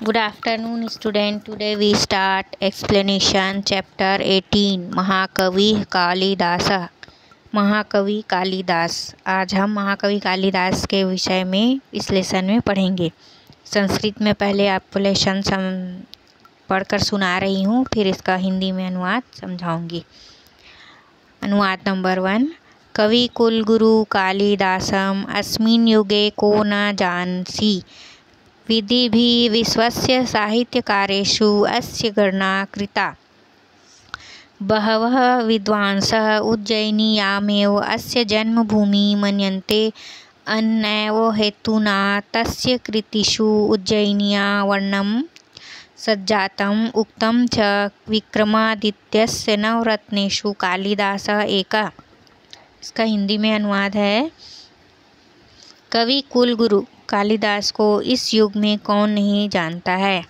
Good afternoon, student. Today we start explanation chapter 18 महाकवि कालिदास। महाकवि कालिदास। आज हम महाकवि कालिदास के विषय में इस लेसन में पढ़ेंगे। संस्कृत में पहले आपको लेसन पढ़कर सुना रही हूँ, फिर इसका हिंदी में अनुवाद समझाऊंगी। अनुवाद नंबर 1। कवि कुलगुरु कालिदासम अस्मिन् युगे को न जानसि विधिभिः विश्वस्य साहित्यकारेषु अस्य गणना कृता। बहवः विद्वांसः उज्जयिन्यामेव अस्य जन्मभूमि मन्यन्ते। अन्यैव हेतुना तस्य कृतिषु उज्जयिन्या वर्णनं सज्जातम् उक्तं च विक्रमादित्यस्य नवरत्नेषु कालिदासः एकः। इसका हिंदी में अनुवाद है। कवि कुलगुरु कालिदास को इस युग में कौन नहीं जानता है।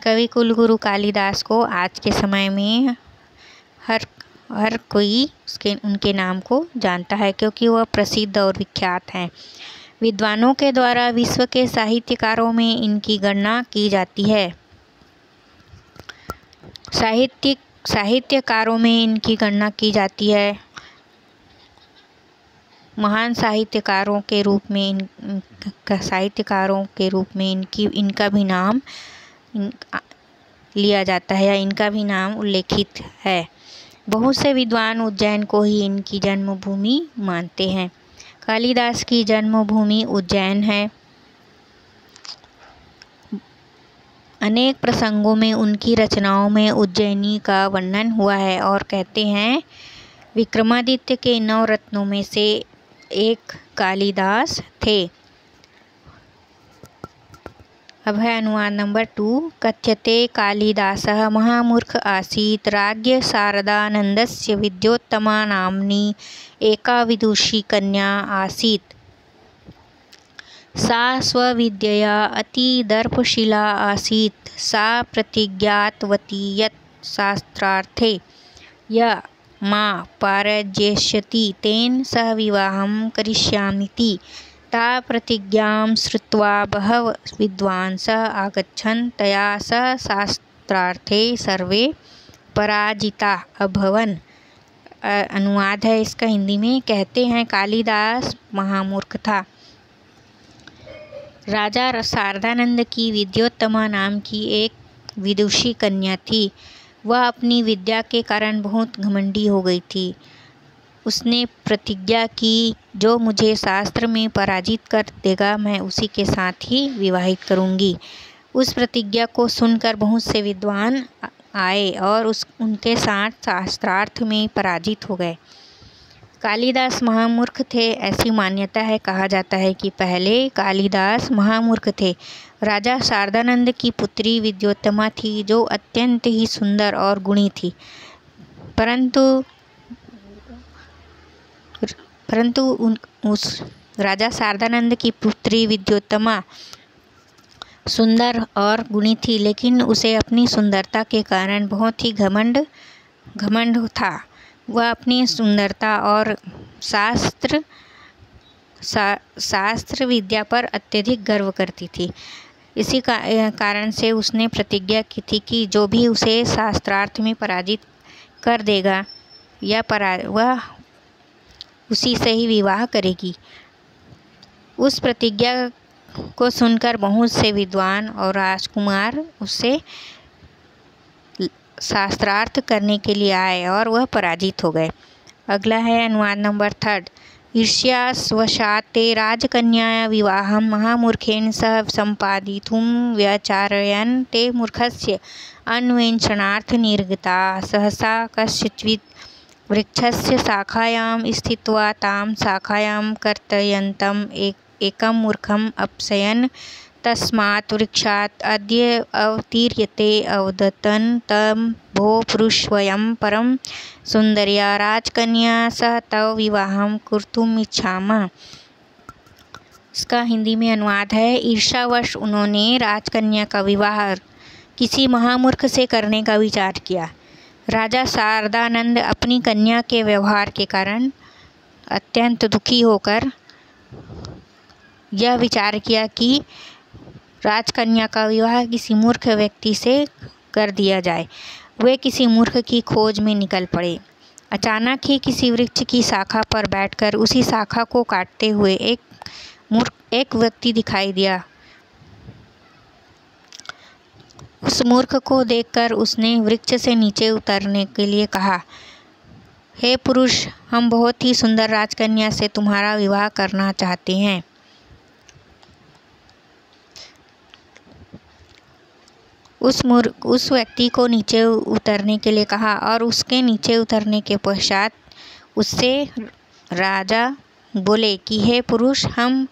कवि कुलगुरु कालिदास को आज के समय में हर कोई उनके नाम को जानता है, क्योंकि वह प्रसिद्ध और विख्यात हैं। विद्वानों के द्वारा विश्व के साहित्यकारों में इनकी गणना की जाती है। साहित्यकारों में इनकी गणना की जाती है। महान साहित्यकारों के रूप में इनका भी नाम लिया जाता है या इनका भी नाम उल्लेखित है। बहुत से विद्वान उज्जैन को ही इनकी जन्मभूमि मानते हैं। कालिदास की जन्मभूमि उज्जैन है। अनेक प्रसंगों में उनकी रचनाओं में उज्जैनी का वर्णन हुआ है और कहते हैं विक्रमादित्य के 9 रत्नों में से एक कालिदास थे। अब है अनुवाद नंबर 2। कथ्यते कालिदासः महामूर्ख आसीत्। राज्ञ शारदानन्दस्य विद्योत्तमा नाम्नी एका विदुषी कन्या आसीत्। सा स्वविद्यया अतिदर्पशीला आसीत्। सा प्रतिज्ञातवती यत् शास्त्रार्थे य मां पारयिष्यति तेन सह विवाहं करिष्यामीति। ता प्रतिज्ञां श्रुत्वा बहवः विद्वांसः आगच्छन् तया सह शास्त्रार्थे सर्वे पराजिताः अभवन्। अनुवाद है इसका हिंदी में। कहते हैं कालिदास महामूर्ख था। राजा शारदानंद की विद्योत्तमा नाम की एक विदुषी कन्या थी। वह अपनी विद्या के कारण बहुत घमंडी हो गई थी। उसने प्रतिज्ञा की, जो मुझे शास्त्र में पराजित कर देगा मैं उसी के साथ ही विवाहित करूंगी। उस प्रतिज्ञा को सुनकर बहुत से विद्वान आए और उनके साथ शास्त्रार्थ में पराजित हो गए। कालिदास महामूर्ख थे, ऐसी मान्यता है। कहा जाता है कि पहले कालिदास महामूर्ख थे। राजा शारदानंद की पुत्री विद्योत्तमा थी, जो अत्यंत ही सुंदर और गुणी थी। परंतु उस राजा शारदानंद की पुत्री विद्योत्तमा सुंदर और गुणी थी, लेकिन उसे अपनी सुंदरता के कारण बहुत ही घमंड था। वह अपनी सुंदरता और शास्त्र विद्या पर अत्यधिक गर्व करती थी। इसी कारण से उसने प्रतिज्ञा की थी कि जो भी उसे शास्त्रार्थ में पराजित कर देगा वह उसी से ही विवाह करेगी। उस प्रतिज्ञा को सुनकर बहुत से विद्वान और राजकुमार उससे शास्त्रार्थ करने के लिए आए और वह पराजित हो गए। अगला है अनुवाद नंबर 3। ईर्ष्यावशात् ते राजकन्याया विवाहं महामूर्खेण सह सम्पादितुं व्यचारयन् ते मूर्खस्य अन्वेषणार्थ निर्गता। सहसा कस्यचित् वृक्षस्य शाखायां स्थित्वा तां शाखायां कर्तयन्तम् एकं मूर्खम् अपश्यन्। तस्मात् वृक्षात् अद्य अवतीर्यते अवदन् तं भो पुरुषवयं परं सुन्दर्या राजकन्या सह तव विवाहं कर्तुम् इच्छामः। इसका हिंदी में अनुवाद है। ईर्ष्यावश उन्होंने राजकन्या का विवाह किसी महामूर्ख से करने का विचार किया। राजा शारदानंद अपनी कन्या के व्यवहार के कारण अत्यंत दुखी होकर यह विचार किया कि राजकन्या का विवाह किसी मूर्ख व्यक्ति से कर दिया जाए। वे किसी मूर्ख की खोज में निकल पड़े। अचानक ही किसी वृक्ष की शाखा पर बैठकर उसी शाखा को काटते हुए एक व्यक्ति दिखाई दिया। उस मूर्ख को देखकर उसने वृक्ष से नीचे उतरने के लिए कहा, हे पुरुष, हम बहुत ही सुंदर राजकन्या से तुम्हारा विवाह करना चाहते हैं। उस व्यक्ति को नीचे उतरने के लिए कहा और उसके नीचे उतरने के पश्चात उससे राजा बोले कि हे पुरुष, हम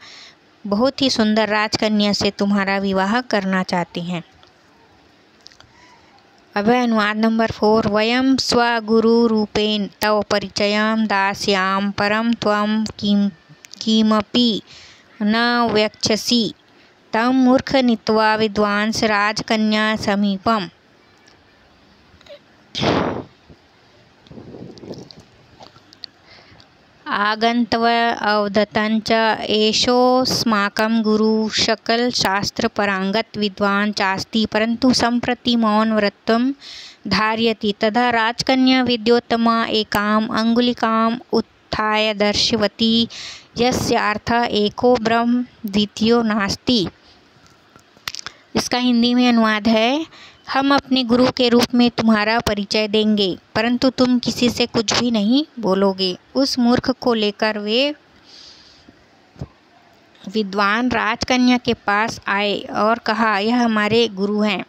बहुत ही सुंदर राजकन्या से तुम्हारा विवाह करना चाहते हैं। अब अनुवाद नंबर 4। वयम स्वगुरु रूपेण तव परिचयं दास्याम परम त्वं किमपि न वक्ष्यसि तं मूर्ख नीत्वा विद्वांस राजकन्या समीपम्। आगन्तव अवदतञ्च एषोऽस्माकं गुरु सकलशास्त्रपारङ्गत विद्वान् चास्ति, परन्तु सम्प्रति मौनव्रतं धारयति। तदा राजकन्या विद्योत्तमा एकाम् अङ्गुलिकाम् उत्थाय दर्शयति, यस्यार्थः एको ब्रह्म द्वितीयो नास्ति। इसका हिंदी में अनुवाद है, हम अपने गुरु के रूप में तुम्हारा परिचय देंगे, परंतु तुम किसी से कुछ भी नहीं बोलोगे। उस मूर्ख को लेकर वे विद्वान राजकन्या के पास आए और कहा, यह हमारे गुरु हैं,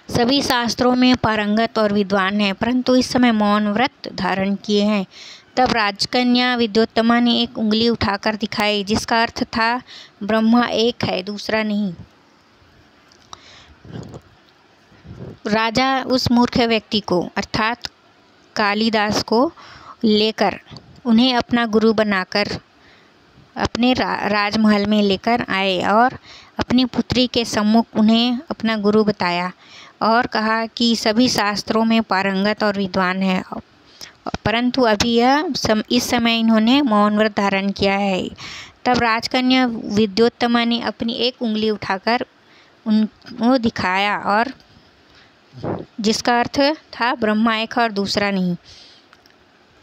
सभी शास्त्रों में पारंगत और विद्वान हैं, परंतु इस समय मौन व्रत धारण किए हैं। तब राजकन्या विद्योत्तमा ने एक उंगली उठाकर दिखाई, जिसका अर्थ था ब्रह्मा एक है, दूसरा नहीं। राजा उस मूर्ख व्यक्ति को अर्थात कालिदास को लेकर उन्हें अपना गुरु बनाकर अपने राजमहल में लेकर आए और अपनी पुत्री के सम्मुख उन्हें अपना गुरु बताया और कहा कि सभी शास्त्रों में पारंगत और विद्वान है, परंतु अभी इस समय इन्होंने मौन व्रत धारण किया है। तब राजकन्या विद्योत्तमा ने अपनी एक उंगली उठाकर उनको दिखाया और जिसका अर्थ था ब्रह्मा एक और दूसरा नहीं।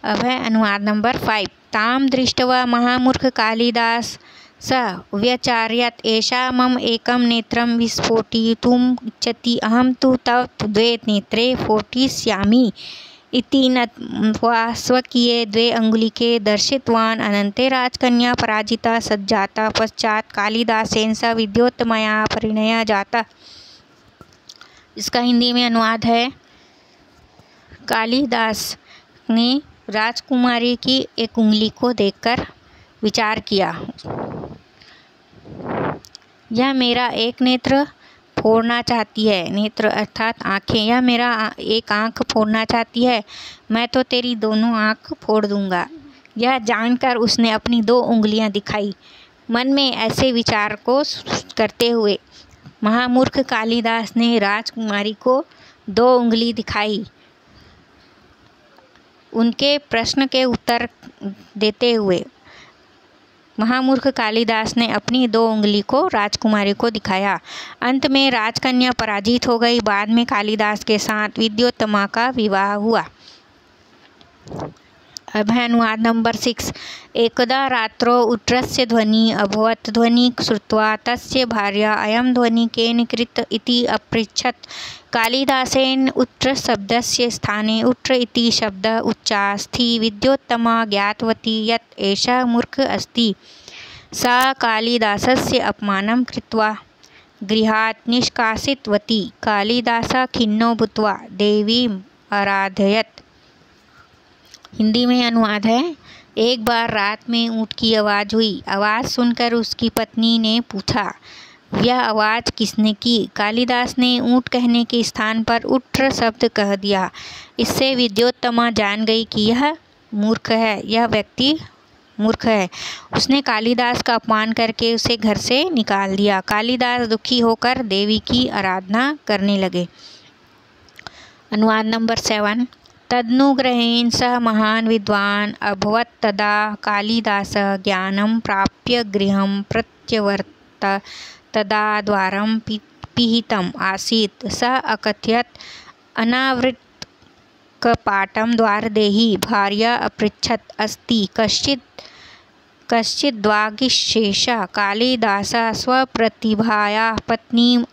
अब है अनुवाद नंबर 5। ताम दृष्ट्वा महामूर्ख कालिदास स व्यचार्यत, एषा मम एकम नेत्रम विस्फोटयितुम् इच्छति, अहं तु तव द्वे नेत्रे स्फोटयिष्यामि इति नत्वा स्वकीये द्वे अंगुलिके दर्शितवान्। अनन्ते राजकन्या पराजिता सज्जाता, पश्चात कालिदासेन स विद्योत्तमया परिणयः जातः। इसका हिंदी में अनुवाद है, कालिदास ने राजकुमारी की एक उंगली को देखकर विचार किया, यह मेरा एक नेत्र फोड़ना चाहती है, नेत्र अर्थात आँखें, यह मेरा एक आँख फोड़ना चाहती है, मैं तो तेरी दोनों आँख फोड़ दूंगा। यह जानकर उसने अपनी 2 उंगलियां दिखाई। मन में ऐसे विचार को करते हुए महामूर्ख कालिदास ने राजकुमारी को 2 उंगली दिखाई। उनके प्रश्न के उत्तर देते हुए महामूर्ख कालिदास ने अपनी 2 उंगली को राजकुमारी को दिखाया। अंत में राजकन्या पराजित हो गई। बाद में कालिदास के साथ विद्योत्तमा का विवाह हुआ। अब है अनुवाद नंबर 6। एकदा रात्रौ उट्टस्य ध्वनि अभवत्, ध्वनि श्रुत्वा तस्य भार्या अयं ध्वनि केन कृत इति अपृच्छत्। कालिदासेन उट्टशब्दस्य स्थाने उट्ट इति शब्दः उच्चास्ति। विद्योत्तमा ज्ञातवती यत् एषः मूर्ख अस्ति। सा कालिदासस्य अपमानं कृत्वा गृहात् निष्कासितवती। कालिदासः खिन्नो भूत्वा देवीम् आराधयत्। हिंदी में अनुवाद है, एक बार रात में ऊँट की आवाज़ हुई। आवाज़ सुनकर उसकी पत्नी ने पूछा, यह आवाज़ किसने की? कालिदास ने ऊँट कहने के स्थान पर उट्ट शब्द कह दिया। इससे विद्योत्तमा जान गई कि यह व्यक्ति मूर्ख है। उसने कालिदास का अपमान करके उसे घर से निकाल दिया। कालिदास दुखी होकर देवी की आराधना करने लगे। अनुवाद नंबर 7। तदनुग्रहेण सः महान् विद्वान् अभवत्। तदा कालिदासः ज्ञानं प्राप्य गृहं प्रत्यवर्तत। तदा द्वारं पिहितम् आसीत्। सः अकथयत् अनावृतकपाटं द्वारदेही। भार्या अपृच्छत् अस्ति कश्चिद्वागीशेषः। कालिदासः स्वप्रतिभायाः पत्नीम्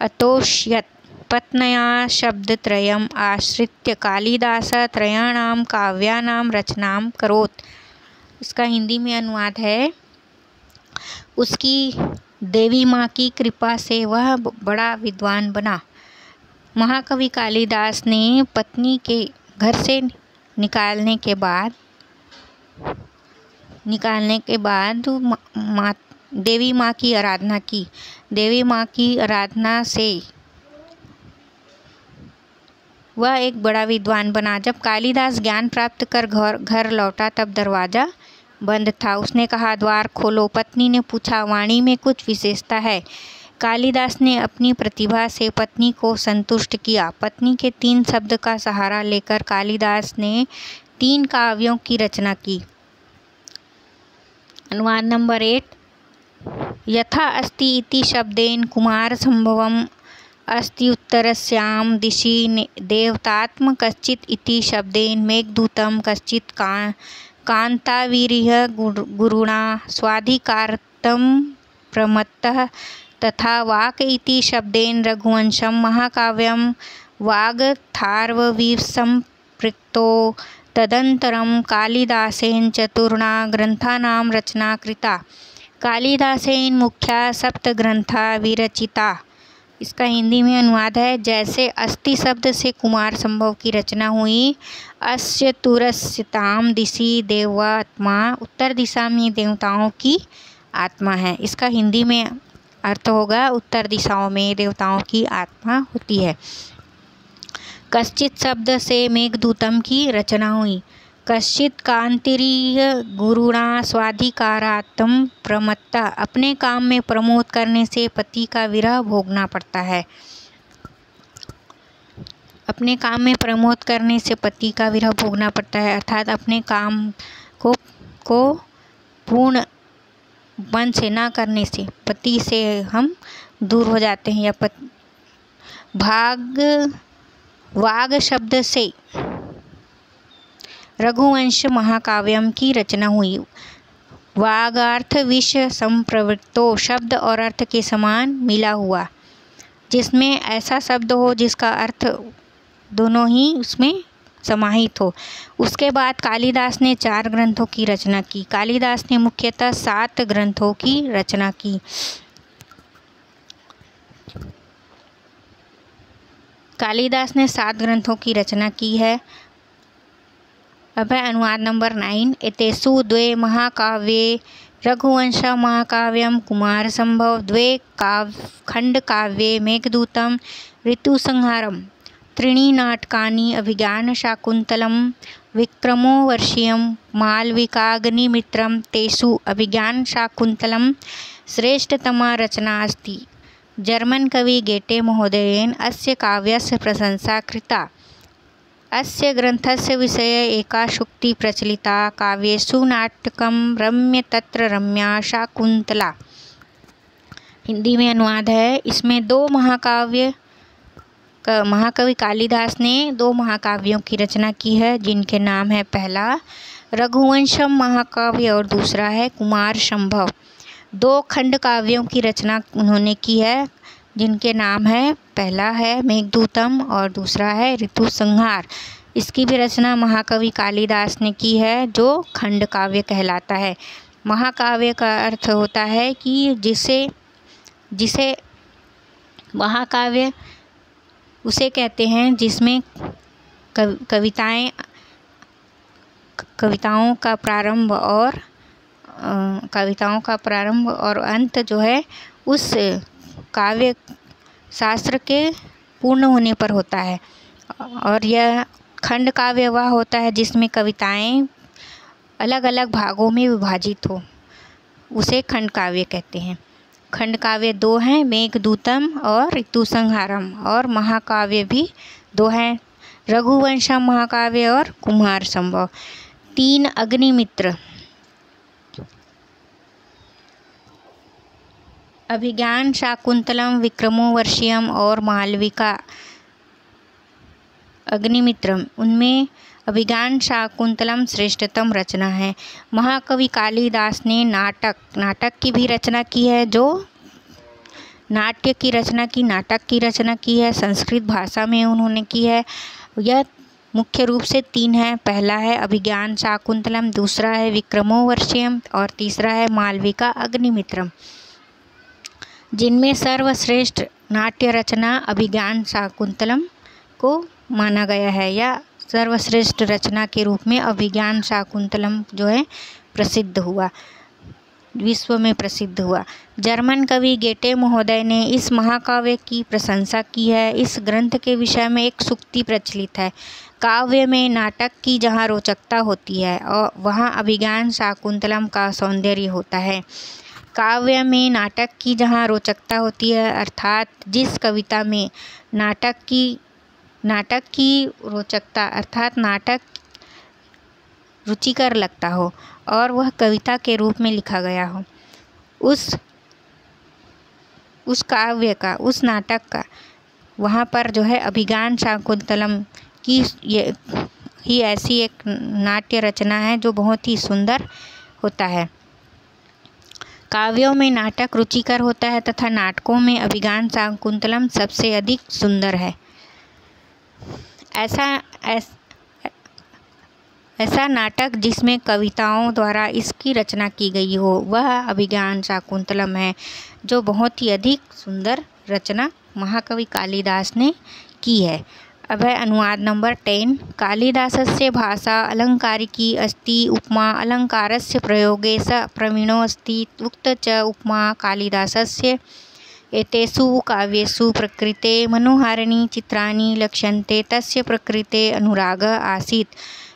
अतोष्यत्। पत्न्या शब्दत्रयम् आश्रित्य कालिदासः त्रयाणां काव्यानां रचनां करोत्। इसका हिंदी में अनुवाद है, उसकी देवी माँ की कृपा से वह बड़ा विद्वान बना। महाकवि कालिदास ने पत्नी के घर से निकालने के बाद देवी माँ की आराधना की। देवी माँ की आराधना से वह एक बड़ा विद्वान बना। जब कालिदास ज्ञान प्राप्त कर घर लौटा तब दरवाज़ा बंद था। उसने कहा, द्वार खोलो। पत्नी ने पूछा, वाणी में कुछ विशेषता है? कालिदास ने अपनी प्रतिभा से पत्नी को संतुष्ट किया। पत्नी के 3 शब्द का सहारा लेकर कालिदास ने 3 काव्यों की रचना की। अनुवाद नंबर 8। यथा अस्ति इति शब्देन कुमारसंभवम् अस्ति उत्तरस्यां दिशि देवतात्म कश्चित् इति शब्देन मेघदूतं कश्चित् कान्तावीर्यः गुरुणा स्वाधिकारतं प्रमत्तः तथा वाक् इति शब्देन रघुवंशं महाकाव्यं वागर्थार्वविसंपृक्तो। तदनन्तरं कालिदासेन चतुर्णा ग्रन्थानां रचना कृता। कालिदासेन मुख्या 7 ग्रंथा विरचिता। इसका हिंदी में अनुवाद है, जैसे अस्ति शब्द से कुमार संभव की रचना हुई। अस्य तुरस्यताम दिशि देवात्मा, उत्तर दिशा में देवताओं की आत्मा है। इसका हिंदी में अर्थ होगा, उत्तर दिशाओं में देवताओं की आत्मा होती है। कश्चित शब्द से मेघदूतम की रचना हुई। कश्चित कांतिरीय गुरुणा स्वाधिकारात्म प्रमत्ता, अपने काम में प्रमोद करने से पति का विरह भोगना पड़ता है। अपने काम में प्रमोद करने से पति का विरह भोगना पड़ता है, अर्थात अपने काम को पूर्ण मन से ना करने से पति से हम दूर हो जाते हैं। या वाग शब्द से रघुवंश महाकाव्यम की रचना हुई। वागार्थ विष संप्रवृत्तो, शब्द और अर्थ के समान मिला हुआ, जिसमें ऐसा शब्द हो जिसका अर्थ दोनों ही उसमें समाहित हो। उसके बाद कालिदास ने 4 ग्रंथों की रचना की। कालिदास ने मुख्यतः 7 ग्रंथों की रचना की। कालिदास ने 7 ग्रंथों की रचना की है। अब है अनुवाद नंबर 9। एतेषु 2 महाकाव्ये रघुवंश महाकाव्यम कुमार संभव, 2 खंडकाव्ये मेघदूतम ऋतुसंहारम, 3 नाटकानि अभिज्ञान शाकुंतलम विक्रमो वर्षीयम मालविकाग्निमित्रम। तेषु अभिज्ञान शाकुंतलम श्रेष्ठतमा रचना अस्ति। जर्मन कवि गेटे महोदयेन अस्य काव्यस्य प्रशंसा कृता। अस्य ग्रंथस्य विषये एका शुक्ति प्रचलिता, काव्येषु नाटकं रम्य तत्र रम्या शाकुंतला। हिंदी में अनुवाद है, इसमें महाकवि कालिदास ने 2 महाकाव्यों की रचना की है, जिनके नाम है, पहला रघुवंशम महाकाव्य और दूसरा है कुमार संभव। 2 खंड काव्यों की रचना उन्होंने की है, जिनके नाम है, पहला है मेघदूतम और दूसरा है ऋतुसंहार। इसकी भी रचना महाकवि कालिदास ने की है, जो खंड काव्य कहलाता है। महाकाव्य का अर्थ होता है कि जिसे महाकाव्य उसे कहते हैं जिसमें कविताओं का प्रारंभ और अंत जो है उस काव्य शास्त्र के पूर्ण होने पर होता है। और यह खंड काव्य वह होता है जिसमें कविताएं अलग अलग भागों में विभाजित हो, उसे खंड काव्य कहते हैं। खंड काव्य 2 हैं, मेघदूतम और ऋतुसंहारम, और महाकाव्य भी 2 हैं, रघुवंशम महाकाव्य और कुमार संभव। 3 अग्निमित्र अभिज्ञान शाकुंतलम विक्रमोर्वशीयम और मालविका अग्निमित्रम। उनमें अभिज्ञान शाकुंतलम श्रेष्ठतम रचना है। महाकवि कालिदास ने नाटक की भी रचना की है, जो नाट्य की रचना की, नाटक की रचना की है, संस्कृत भाषा में उन्होंने की है। यह मुख्य रूप से 3 है। पहला है अभिज्ञान शाकुंतलम, दूसरा है विक्रमोर्वशीयम और तीसरा है मालविका अग्निमित्रम, जिनमें सर्वश्रेष्ठ नाट्य रचना अभिज्ञान शाकुंतलम को माना गया है, या सर्वश्रेष्ठ रचना के रूप में अभिज्ञान शाकुंतलम जो है प्रसिद्ध हुआ, विश्व में प्रसिद्ध हुआ। जर्मन कवि गेटे महोदय ने इस महाकाव्य की प्रशंसा की है। इस ग्रंथ के विषय में एक सूक्ति प्रचलित है, काव्य में नाटक की जहाँ रोचकता होती है और वहाँ अभिज्ञान शाकुंतलम का सौंदर्य होता है। काव्य में नाटक की जहाँ रोचकता होती है, अर्थात जिस कविता में नाटक की रोचकता अर्थात नाटक रुचिकर लगता हो और वह कविता के रूप में लिखा गया हो, उस काव्य का, उस नाटक का, वहाँ पर जो है अभिज्ञान शाकुंतलम की ही ऐसी एक नाट्य रचना है जो बहुत ही सुंदर होता है। काव्यों में नाटक रुचिकर होता है तथा नाटकों में अभिज्ञान शाकुंतलम सबसे अधिक सुंदर है। ऐसा नाटक जिसमें कविताओं द्वारा इसकी रचना की गई हो, वह अभिज्ञान शाकुंतलम है, जो बहुत ही अधिक सुंदर रचना महाकवि कालिदास ने की है। अब है अनुवाद नंबर 10। कालिदासस्य भाषा अलंकारिकी अस्ति, उपमा अलंकारस्य प्रयोगे स प्रवीणो अस्ति। उक्त च उपमा कालिदासस्य एतेषु काव्येषु प्रकृते मनोहारिणी चित्राणि लक्ष्यन्ते। तस्य प्रकृते अनुरागः आसीत्।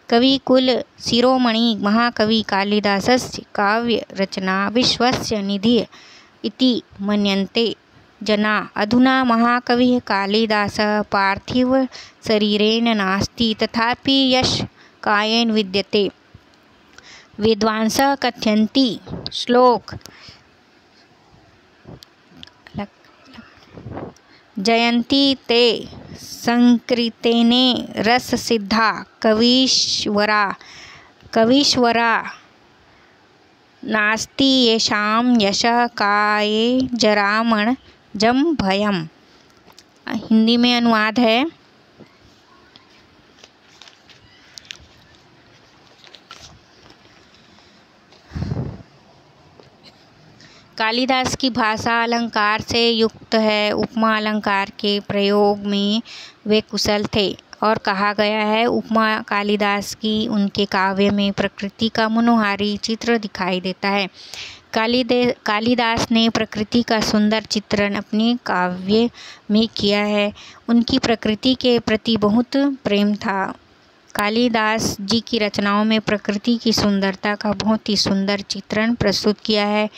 कविकुल शिरोमणि महाकवि कालिदासस्य काव्य रचना विश्वस्य निधिः इति मन्यन्ते जना। अधुना महाकविः कालिदासः पार्थिव शरीरेण नास्ति, तथापि यश कायेन विद्यते। विद्वांसः कथयन्ति श्लोक जयन्ति ते संकृतेने रस सिद्धा कवीश्वरा नास्ति येषां यशः काये जरामण जम भयम। हिंदी में अनुवाद है। कालिदास की भाषा अलंकार से युक्त है। उपमा अलंकार के प्रयोग में वे कुशल थे और कहा गया है उपमा कालिदास की उनके काव्य में प्रकृति का मनोहारी चित्र दिखाई देता है। कालिदास ने प्रकृति का सुंदर चित्रण अपने काव्य में किया है। उनकी प्रकृति के प्रति बहुत प्रेम था। कालिदास जी की रचनाओं में प्रकृति की सुंदरता का बहुत ही सुंदर चित्रण प्रस्तुत किया है।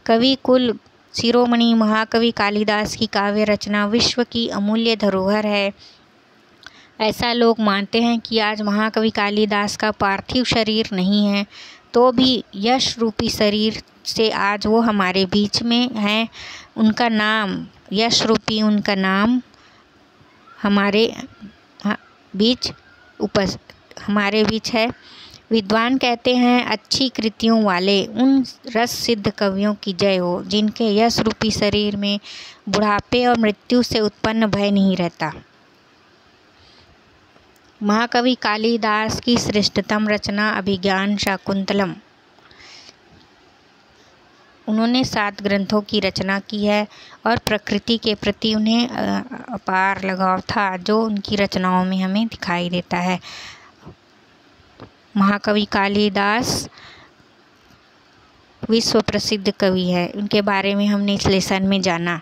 कवि कुल शिरोमणि महाकवि कालिदास की काव्य रचना विश्व की अमूल्य धरोहर है। ऐसा लोग मानते हैं कि आज महाकवि कालिदास का पार्थिव शरीर नहीं है, तो भी यश रूपी शरीर से आज वो हमारे बीच में हैं। उनका नाम, यश रूपी उनका नाम हमारे बीच है। विद्वान कहते हैं अच्छी कृतियों वाले उन रस सिद्ध कवियों की जय हो, जिनके यश रूपी शरीर में बुढ़ापे और मृत्यु से उत्पन्न भय नहीं रहता। महाकवि कालिदास की श्रेष्ठतम रचना अभिज्ञान शाकुंतलम। उन्होंने 7 ग्रंथों की रचना की है और प्रकृति के प्रति उन्हें अपार लगाव था, जो उनकी रचनाओं में हमें दिखाई देता है। महाकवि कालिदास विश्व प्रसिद्ध कवि है। उनके बारे में हमने इस लेसन में जाना।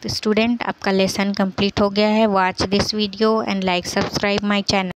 तो स्टूडेंट, आपका लेसन कंप्लीट हो गया है। Watch this video and like subscribe my channel.